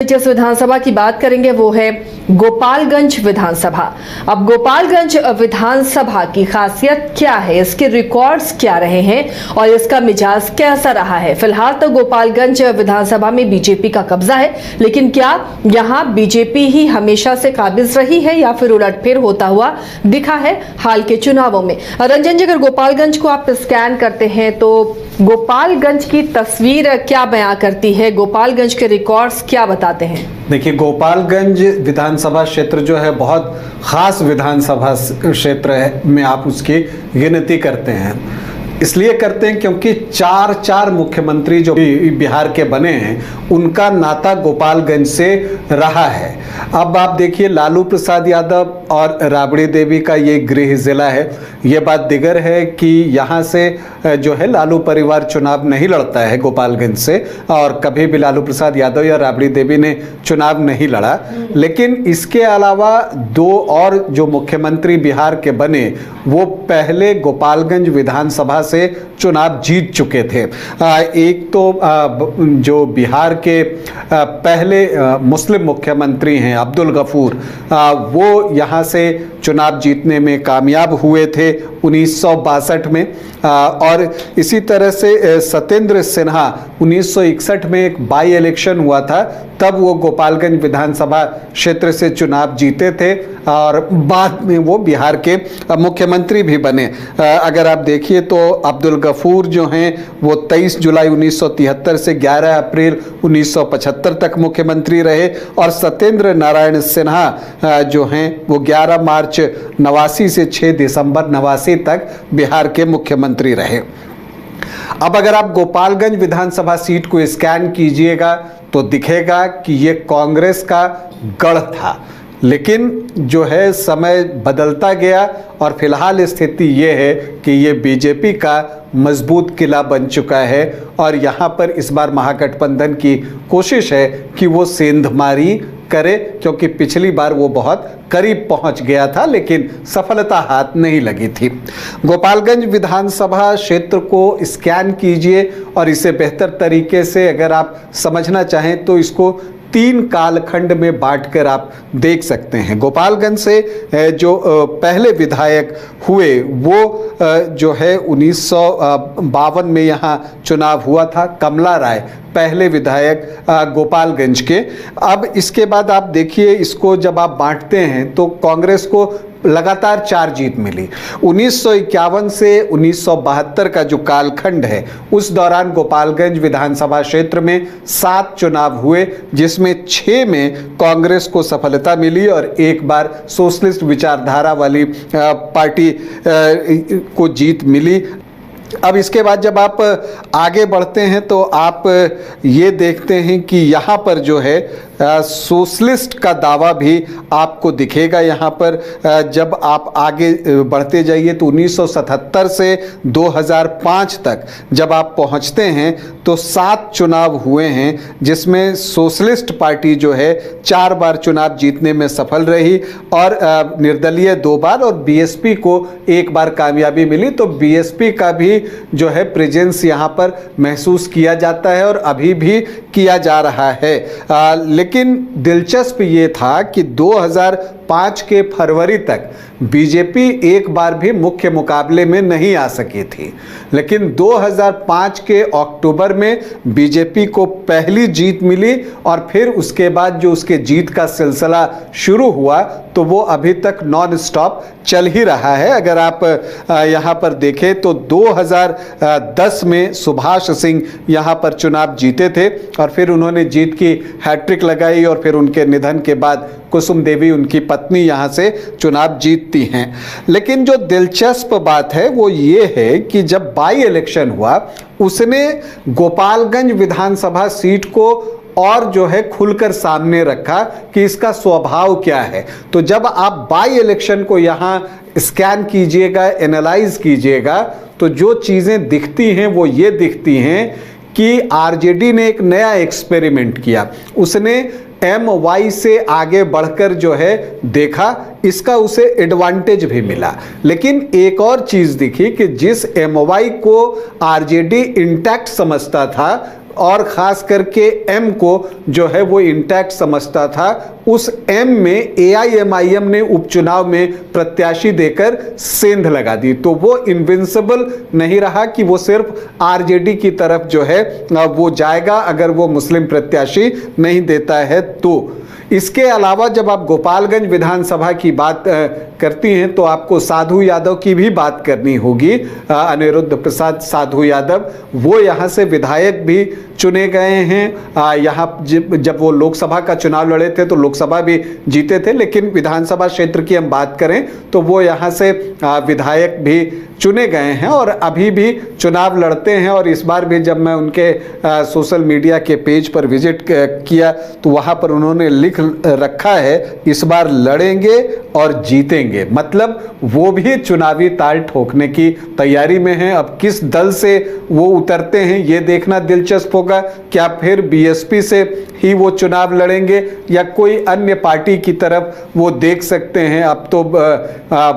जिस विधानसभा की बात करेंगे वो है गोपालगंज विधानसभा। अब गोपालगंज विधानसभा की खासियत क्या है, इसके रिकॉर्ड्स क्या रहे हैं और इसका मिजाज कैसा रहा है। फिलहाल तो गोपालगंज विधानसभा में बीजेपी का कब्जा है, लेकिन क्या यहां बीजेपी ही हमेशा से काबिज रही है या फिर उलटफेर होता हुआ दिखा है हाल के चुनावों में। रंजन जी, अगर गोपालगंज को आप स्कैन करते हैं तो गोपालगंज की तस्वीर क्या बयां करती है, गोपालगंज के रिकॉर्ड्स क्या बताते हैं? देखिए, गोपालगंज विधानसभा क्षेत्र जो है बहुत खास विधानसभा क्षेत्र में आप उसकी गिनती करते हैं। इसलिए करते हैं क्योंकि चार मुख्यमंत्री जो बिहार के बने हैं उनका नाता गोपालगंज से रहा है। अब आप देखिए, लालू प्रसाद यादव और राबड़ी देवी का ये गृह जिला है। ये बात दिगर है कि यहाँ से जो है लालू परिवार चुनाव नहीं लड़ता है गोपालगंज से, और कभी भी लालू प्रसाद यादव या राबड़ी देवी ने चुनाव नहीं लड़ा। लेकिन इसके अलावा दो और जो मुख्यमंत्री बिहार के बने वो पहले गोपालगंज विधानसभा से चुनाव जीत चुके थे। एक तो जो बिहार के पहले मुस्लिम मुख्यमंत्री हैं अब्दुल गफूर, वो यहाँ से चुनाव जीतने में कामयाब हुए थे 1962 में। और इसी तरह से सत्येंद्र सिन्हा 1961 में एक बाई इलेक्शन हुआ था, तब वो गोपालगंज विधानसभा क्षेत्र से चुनाव जीते थे और बाद में वो बिहार के मुख्यमंत्री भी बने। अगर आप देखिए तो अब्दुल गफूर जो हैं वो 23 जुलाई 1973 से 11 अप्रैल 1975 तक मुख्यमंत्री रहे, और सत्येंद्र नारायण सिन्हा जो हैं वो 11 मार्च 89 से 6 दिसंबर 89 तक बिहार के मुख्यमंत्री रहे। अब अगर आप गोपालगंज विधानसभा सीट को स्कैन कीजिएगा तो दिखेगा कि ये कांग्रेस का गढ़ था, लेकिन जो है समय बदलता गया और फिलहाल स्थिति ये है कि ये बीजेपी का मजबूत किला बन चुका है। और यहाँ पर इस बार महागठबंधन की कोशिश है कि वो सेंधमारी करे, क्योंकि पिछली बार वो बहुत करीब पहुंच गया था लेकिन सफलता हाथ नहीं लगी थी। गोपालगंज विधानसभा क्षेत्र को स्कैन कीजिए और इसे बेहतर तरीके से अगर आप समझना चाहें तो इसको 3 कालखंड में बांटकर आप देख सकते हैं। गोपालगंज से जो पहले विधायक हुए वो जो है 1952 में यहाँ चुनाव हुआ था, कमला राय पहले विधायक गोपालगंज के। अब इसके बाद आप देखिए, इसको जब आप बांटते हैं तो कांग्रेस को लगातार 4 जीत मिली। 1951 से 1972 का जो कालखंड है उस दौरान गोपालगंज विधानसभा क्षेत्र में 7 चुनाव हुए, जिसमें 6 में कांग्रेस को सफलता मिली और एक बार सोशलिस्ट विचारधारा वाली पार्टी को जीत मिली। अब इसके बाद जब आप आगे बढ़ते हैं तो आप ये देखते हैं कि यहाँ पर जो है सोशलिस्ट का दावा भी आपको दिखेगा। यहाँ पर जब आप आगे बढ़ते जाइए तो 1977 से 2005 तक जब आप पहुँचते हैं तो 7 चुनाव हुए हैं, जिसमें सोशलिस्ट पार्टी जो है 4 बार चुनाव जीतने में सफल रही और निर्दलीय 2 बार और बीएसपी को 1 बार कामयाबी मिली। तो बीएसपी का भी जो है प्रेजेंस यहाँ पर महसूस किया जाता है और अभी भी किया जा रहा है। लेकिन दिलचस्प ये था कि 2005 के फरवरी तक बीजेपी एक बार भी मुख्य मुकाबले में नहीं आ सकी थी, लेकिन 2005 के अक्टूबर में बीजेपी को पहली जीत मिली और फिर उसके बाद जो उसके जीत का सिलसिला शुरू हुआ तो वो अभी तक नॉन स्टॉप चल ही रहा है। अगर आप यहाँ पर देखें तो 2010 में सुभाष सिंह यहाँ पर चुनाव जीते थे और फिर उन्होंने जीत की हैट्रिक लगाई और फिर उनके निधन के बाद कुसुम देवी उनकी पत्नी यहाँ से चुनाव जीतती हैं। लेकिन जो दिलचस्प बात है वो ये है कि जब बाई इलेक्शन हुआ उसने गोपालगंज विधानसभा सीट को और जो है खुलकर सामने रखा कि इसका स्वभाव क्या है। तो जब आप बाई इलेक्शन को यहाँ स्कैन कीजिएगा, एनालाइज कीजिएगा, तो जो चीज़ें दिखती हैं वो ये दिखती हैं कि आरजेडी ने एक नया एक्सपेरिमेंट किया। उसने MY से आगे बढ़कर जो है देखा, इसका उसे एडवांटेज भी मिला। लेकिन एक और चीज़ दिखी कि जिस MY को आरजेडी इंटैक्ट समझता था और ख़ास करके एम को जो है वो इंटैक्ट समझता था। उस एम में AIMIM ने उपचुनाव में प्रत्याशी देकर सेंध लगा दी, तो वो इनविंसिबल नहीं रहा कि वो सिर्फ RJD की तरफ जो है वो जाएगा अगर वो मुस्लिम प्रत्याशी नहीं देता है तो। इसके अलावा जब आप गोपालगंज विधानसभा की बात करती हैं तो आपको साधु यादव की भी बात करनी होगी। अनिरुद्ध प्रसाद साधु यादव, वो यहाँ से विधायक भी चुने गए हैं। यहाँ जब वो लोकसभा का चुनाव लड़े थे तो लोकसभा भी जीते थे, लेकिन विधानसभा क्षेत्र की हम बात करें तो वो यहाँ से विधायक भी चुने गए हैं और अभी भी चुनाव लड़ते हैं। और इस बार भी जब मैं उनके सोशल मीडिया के पेज पर विजिट किया तो वहाँ पर उन्होंने लिख रखा है, इस बार लड़ेंगे और जीतेंगे। मतलब वो भी चुनावी ताल ठोकने की तैयारी में हैं। अब किस दल से वो उतरते हैं ये देखना दिलचस्प होगा। क्या फिर BSP से ही वो चुनाव लड़ेंगे या कोई अन्य पार्टी की तरफ वो देख सकते हैं। अब तो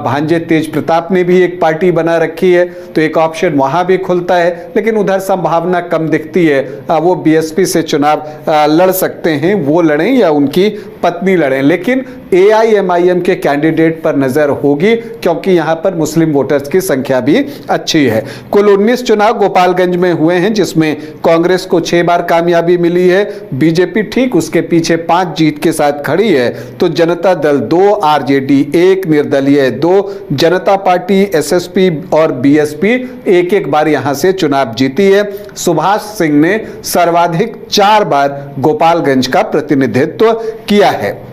भांजे तेज प्रताप ने भी एक पार्टी बना रखी है तो एक ऑप्शन वहां भी खुलता है, लेकिन उधर संभावना कम दिखती है। वो BSP से चुनाव लड़ सकते हैं, वो लड़ें या उनकी पत्नी लड़ें, लेकिन AIMIM के कैंडिडेट पर नजर होगी क्योंकि यहां पर मुस्लिम वोटर्स की संख्या भी अच्छी है। कुल 19 चुनाव गोपालगंज में हुए हैं जिसमें कांग्रेस को 6 बार कामयाबी मिली है, बीजेपी ठीक उसके पीछे 5 जीत के साथ खड़ी है, तो जनता दल 2, RJD 1, निर्दलीय 2, जनता पार्टी, SSP और BSP एक बार यहां से चुनाव जीती है। सुभाष सिंह ने सर्वाधिक 4 बार गोपालगंज का प्रतिनिधित्व किया है।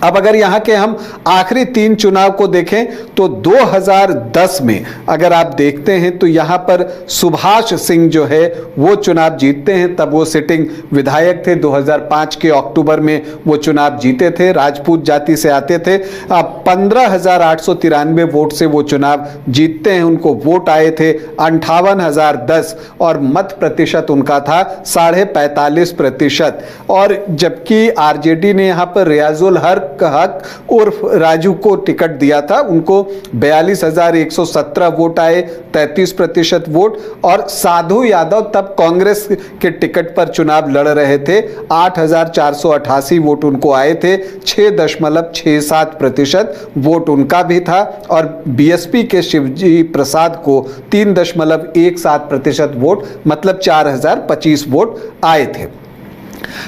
अब अगर यहाँ के हम आखिरी 3 चुनाव को देखें तो 2010 में अगर आप देखते हैं तो यहाँ पर सुभाष सिंह जो है वो चुनाव जीतते हैं। तब वो सिटिंग विधायक थे। 2005 के अक्टूबर में वो चुनाव जीते थे, राजपूत जाति से आते थे। 15,893 वोट से वो चुनाव जीतते हैं। उनको वोट आए थे 58,010 और मत प्रतिशत उनका था 45.5%। और जबकि RJD ने यहाँ पर रियाजुल हक उर्फ राजू को टिकट दिया था, उनको 42,117 वोट आए, 33% वोट। और साधु यादव तब कांग्रेस के टिकट पर चुनाव लड़ रहे थे, 8,488 वोट उनको आए थे, 6.67% वोट उनका भी था। और BSP के शिवजी प्रसाद को 3.17% वोट मतलब 4,025 वोट आए थे।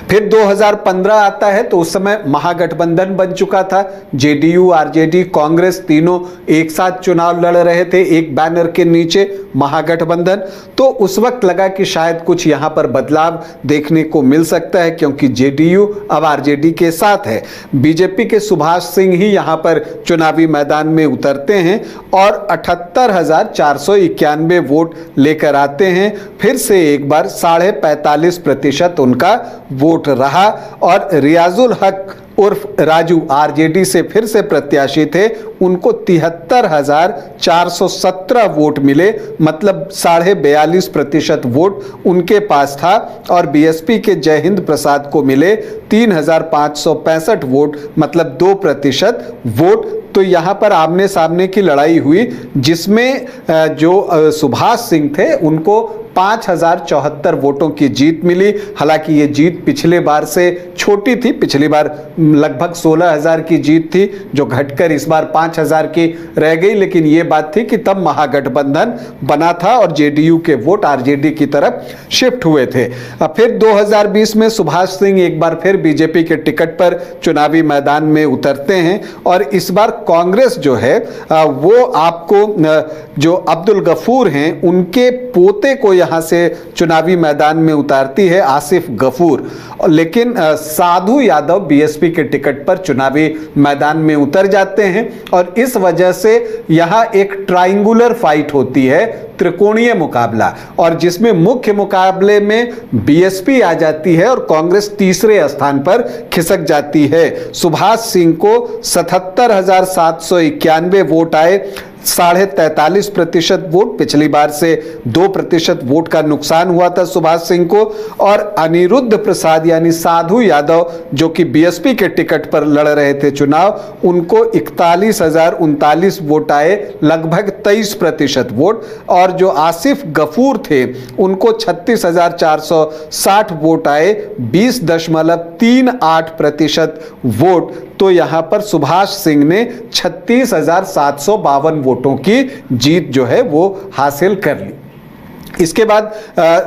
फिर 2015 आता है तो उस समय महागठबंधन बन चुका था। JDU, RJD, कांग्रेस तीनों एक साथ चुनाव लड़ रहे थे एक बैनर के नीचे, महागठबंधन। तो उस वक्त लगा कि शायद कुछ यहां पर बदलाव देखने को मिल सकता है क्योंकि JDU अब RJD के साथ है। बीजेपी के सुभाष सिंह ही यहां पर चुनावी मैदान में उतरते हैं और 78,491 वोट लेकर आते हैं। फिर से एक बार 45.5% उनका वोट रहा। और रियाजुल हक उर्फ राजू RJD से फिर से प्रत्याशी थे, उनको 73,417 वोट मिले मतलब 42.5% वोट उनके पास था। और BSP के जय हिंद प्रसाद को मिले 3,565 वोट मतलब 2% वोट। तो यहाँ पर आमने सामने की लड़ाई हुई जिसमें जो सुभाष सिंह थे उनको 5,074 वोटों की जीत मिली। हालांकि ये जीत पिछले बार से छोटी थी, पिछली बार लगभग 16,000 की जीत थी जो घटकर इस बार 5,000 की रह गई। लेकिन ये बात थी कि तब महागठबंधन बना था और JDU के वोट RJD की तरफ शिफ्ट हुए थे। अब फिर 2020 में सुभाष सिंह एक बार फिर बीजेपी के टिकट पर चुनावी मैदान में उतरते हैं और इस बार कांग्रेस जो है वो आपको जो अब्दुल गफूर हैं उनके पोते को यहां से चुनावी मैदान में उतारती है, आसिफ गफूर। लेकिन साधु यादव BSP के टिकट पर चुनावी मैदान में उतर जाते हैं और इस वजह से यहां एक ट्रायंगुलर फाइट होती है, त्रिकोणीय मुकाबला, और जिसमें मुख्य मुकाबले में BSP आ जाती है और कांग्रेस तीसरे स्थान पर खिसक जाती है। सुभाष सिंह को 77,791 वोट आए, 43.43% वोट, पिछली बार से 2% वोट का 39 हुआ था सुभाष सिंह को। और अनिरुद्ध प्रसाद यानी साधु यादव जो कि बीएसपी के टिकट पर लड़ रहे थे चुनाव, उनको 41,039 वोट आए, लगभग 23% वोट। और जो आसिफ गफूर थे उनको 36,460 वोट आए, 20.38% वोट। तो यहां पर सुभाष सिंह ने 36,752 वोटों की जीत जो है वो हासिल कर ली। इसके बाद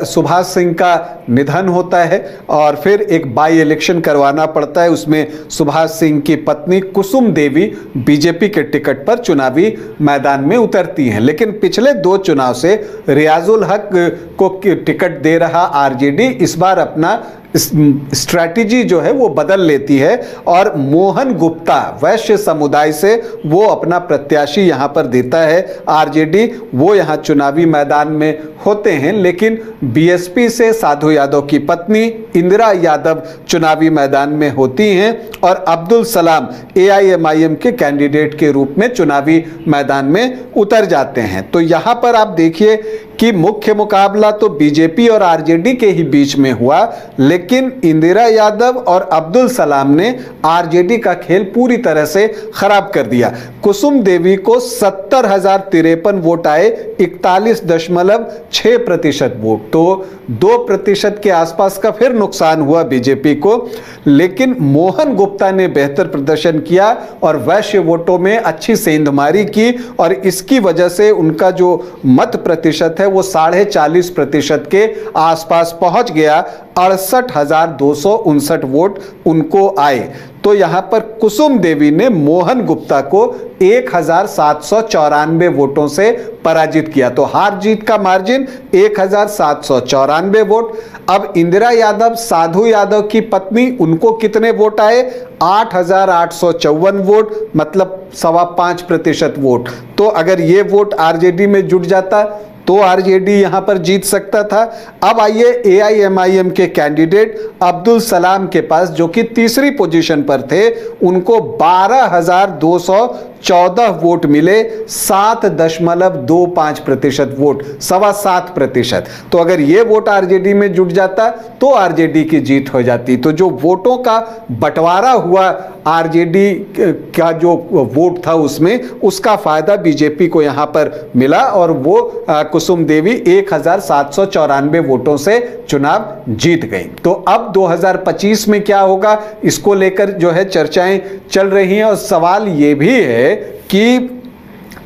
सुभाष सिंह का निधन होता है और फिर एक बाई इलेक्शन करवाना पड़ता है। उसमें सुभाष सिंह की पत्नी कुसुम देवी बीजेपी के टिकट पर चुनावी मैदान में उतरती हैं, लेकिन पिछले 2 चुनाव से रियाजुल हक को टिकट दे रहा आरजेडी इस बार अपना स्ट्रैटेजी जो है वो बदल लेती है और मोहन गुप्ता वैश्य समुदाय से वो अपना प्रत्याशी यहां पर देता है आरजेडी। वो यहां चुनावी मैदान में होते हैं, लेकिन बीएसपी से साधु यादव की पत्नी इंदिरा यादव चुनावी मैदान में होती हैं और अब्दुल सलाम एआईएमआईएम के कैंडिडेट के रूप में चुनावी मैदान में उतर जाते हैं। तो यहां पर आप देखिए कि मुख्य मुकाबला तो बीजेपी और आरजेडी के ही बीच में हुआ, लेकिन इंदिरा यादव और अब्दुल सलाम ने आरजेडी का खेल पूरी तरह से खराब कर दिया। कुसुम देवी को 70,053 वोट आए, 41.6% वोट, तो 2% के आसपास का फिर नुकसान हुआ बीजेपी को। लेकिन मोहन गुप्ता ने बेहतर प्रदर्शन किया और वैश्य वोटों में अच्छी सेंधमारी की और इसकी वजह से उनका जो मत प्रतिशत है वो 40.5% के आसपास पहुंच गया। 68,259 वोट उनको आए। तो यहां पर कुसुम देवी ने मोहन गुप्ता को 1,794 वोटों से पराजित किया। तो हार जीत का मार्जिन 1,794 वोट। अब इंदिरा यादव साधु यादव की पत्नी, उनको कितने वोट आए? 8,854 वोट, मतलब 5.25% वोट। तो अगर ये वोट आरजेडी में जुट जाता तो आरजेडी यहां पर जीत सकता था। अब आइए एआईएमआईएम के कैंडिडेट अब्दुल सलाम के पास, जो कि तीसरी पोजीशन पर थे, उनको 12,214 वोट मिले, 7.25% वोट, 7.25%। तो अगर ये वोट आरजेडी में जुट जाता तो आरजेडी की जीत हो जाती। तो जो वोटों का बंटवारा हुआ आरजेडी का जो वोट था उसमें, उसका फायदा बीजेपी को यहां पर मिला और वो कुसुम देवी 1,794 वोटों से चुनाव जीत गई। तो अब 2025 में क्या होगा, इसको लेकर जो है चर्चाएं चल रही हैं और सवाल ये भी है कि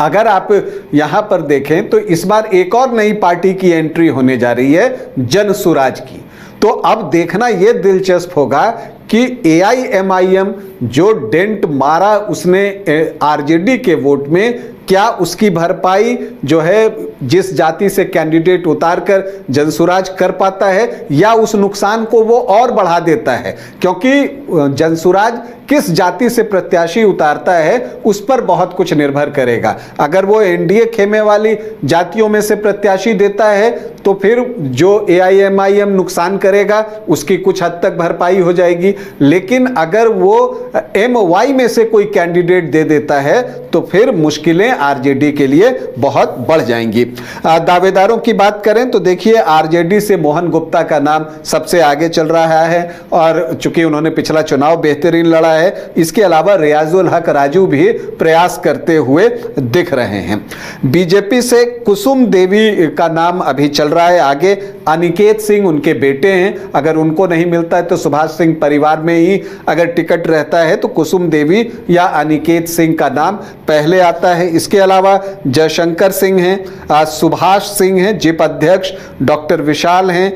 अगर आप यहां पर देखें तो इस बार एक और नई पार्टी की एंट्री होने जा रही है, जन सुराज की। तो अब देखना यह दिलचस्प होगा कि एआईएमआईएम जो डेंट मारा उसने आरजेडी के वोट में, क्या उसकी भरपाई जो है जिस जाति से कैंडिडेट उतारकर जनसुराज कर पाता है, या उस नुकसान को वो और बढ़ा देता है। क्योंकि जनसुराज किस जाति से प्रत्याशी उतारता है उस पर बहुत कुछ निर्भर करेगा। अगर वो एनडीए खेमे वाली जातियों में से प्रत्याशी देता है तो फिर जो एआईएमआईएम नुकसान करेगा उसकी कुछ हद तक भरपाई हो जाएगी। लेकिन अगर वो एमवाई में से कोई कैंडिडेट दे देता है तो फिर मुश्किलें आरजेडी के लिए बहुत बढ़ जाएंगी। दावेदारों की बात करें तो देखिए आरजेडी से मोहन गुप्ता का नाम सबसे आगे चल रहा है और चूंकि उन्होंने पिछला चुनाव बेहतरीन लड़ा है, इसके अलावा रियाजुल हक राजू भी प्रयास करते हुए दिख रहे हैं। बीजेपी से कुसुम देवी का नाम अभी चल रहा है आगे। अनिकेत सिंह उनके बेटे हैं, अगर उनको नहीं मिलता है तो सुभाष सिंह परिवार में ही अगर टिकट रहता है तो कुसुम देवी या अनिकेत सिंह का नाम पहले आता है। इसके अलावा जयशंकर सिंह हैं, सुभाष सिंह हैं जिप अध्यक्ष, डॉक्टर विशाल हैं,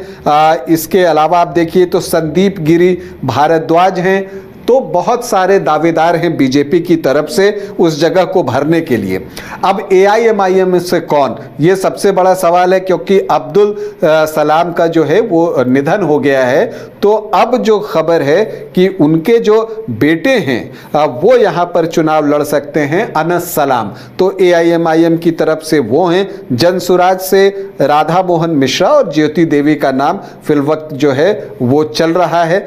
इसके अलावा आप देखिए तो संदीप गिरी भारद्वाज हैं। तो बहुत सारे दावेदार हैं बीजेपी की तरफ से उस जगह को भरने के लिए। अब एआईएमआईएम से कौन, ये सबसे बड़ा सवाल है, क्योंकि अब्दुल सलाम का जो है वो निधन हो गया है। तो अब जो खबर है कि उनके जो बेटे हैं वो यहाँ पर चुनाव लड़ सकते हैं, अनस सलाम। तो एआईएमआईएम की तरफ से वो हैं। जनसुराज से राधा मोहन मिश्रा और ज्योति देवी का नाम फिलवक्त जो है वो चल रहा है।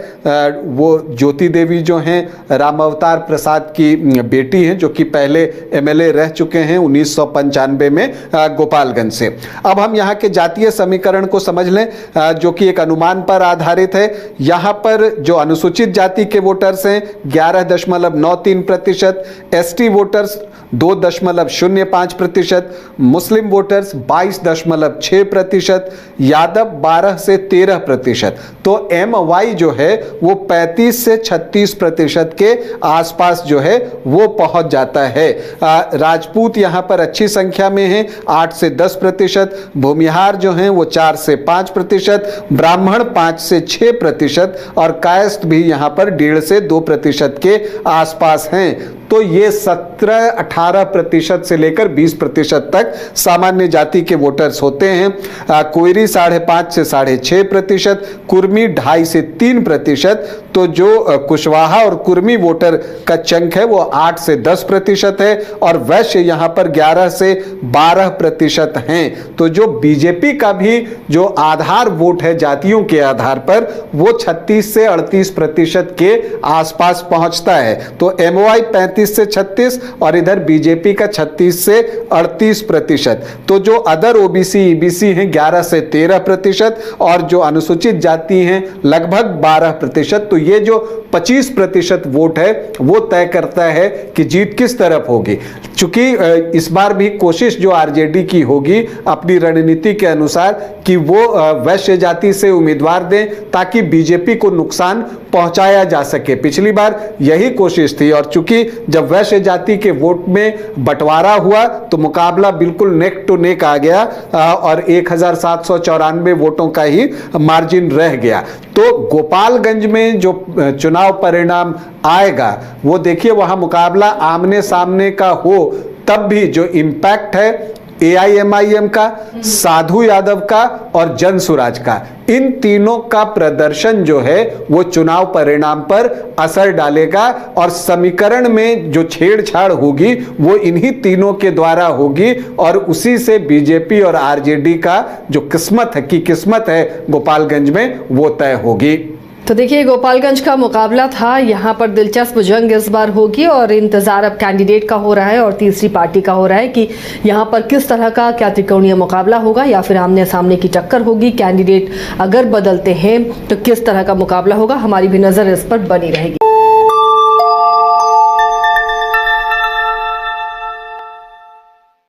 वो ज्योति देवी जो जो हैं रामावतार प्रसाद की बेटी हैं, जो कि पहले एमएलए रह चुके हैं 1995 में गोपालगंज से। अब हम यहाँ के जातीय समीकरण को समझ लें, जो कि एक अनुमान पर आधारित है। यहाँ पर जो अनुसूचित जाति के वोटर्स हैं 11.93%, एसटी वोटर्स 2.05%, मुस्लिम वोटर्स 22.6%, यादव 12 से 13%। तो MY जो है वो 35 से 36% के आसपास जो है वो पहुंच जाता है। राजपूत यहाँ पर अच्छी संख्या में हैं, 8 से 10%, भूमिहार जो हैं वो 4 से 5%, ब्राह्मण 5 से 6% और कायस्थ भी यहाँ पर 1.5 से 2% के आसपास हैं। तो ये 17-18% से लेकर 20% तक सामान्य जाति के वोटर्स होते हैं। कोयरी 5.5 से 6.5%, कुर्मी 2.5 से 3%। तो जो कुशवाहा और कुर्मी वोटर का चंक है वो 8 से 10% है और वैश्य यहाँ पर 11 से 12% हैं। तो जो बीजेपी का भी जो आधार वोट है जातियों के आधार पर वो 36 से 38% के आसपास पहुंचता है। तो MY 35 से 36 और इधर बीजेपी का 36 से 38%। तो जो अदर OBC EBC हैं 11 से 13% और जो अनुसूचित जाति हैं लगभग 12%। तो ये जो 25% वोट है वो तय करता है कि जीत किस तरफ होगी। चूंकि इस बार भी कोशिश जो आरजेडी की होगी अपनी रणनीति के अनुसार कि वो वैश्य जाति से उम्मीदवार दें ताकि बीजेपी को नुकसान पहुंचाया जा सके। पिछली बार यही कोशिश थी और चूंकि जब वैश्य जाति के वोट में बंटवारा हुआ तो मुकाबला बिल्कुल नेक टू नेक आ गया और 1794 वोटों का ही मार्जिन रह गया। तो गोपालगंज में जो चुनाव परिणाम आएगा वो देखिए, वहां मुकाबला आमने सामने का हो तब भी जो इम्पैक्ट है AIMIM का, साधु यादव का और जन सुराज का, इन तीनों का प्रदर्शन जो है वो चुनाव परिणाम पर असर डालेगा और समीकरण में जो छेड़छाड़ होगी वो इन्हीं तीनों के द्वारा होगी और उसी से बीजेपी और आरजेडी का जो किस्मत है गोपालगंज में वो तय होगी। तो देखिए, गोपालगंज का मुकाबला था, यहाँ पर दिलचस्प जंग इस बार होगी और इंतजार अब कैंडिडेट का हो रहा है और तीसरी पार्टी का हो रहा है कि यहाँ पर किस तरह का क्या त्रिकोणीय मुकाबला होगा या फिर आमने सामने की टक्कर होगी। कैंडिडेट अगर बदलते हैं तो किस तरह का मुकाबला होगा, हमारी भी नज़र इस पर बनी रहेगी।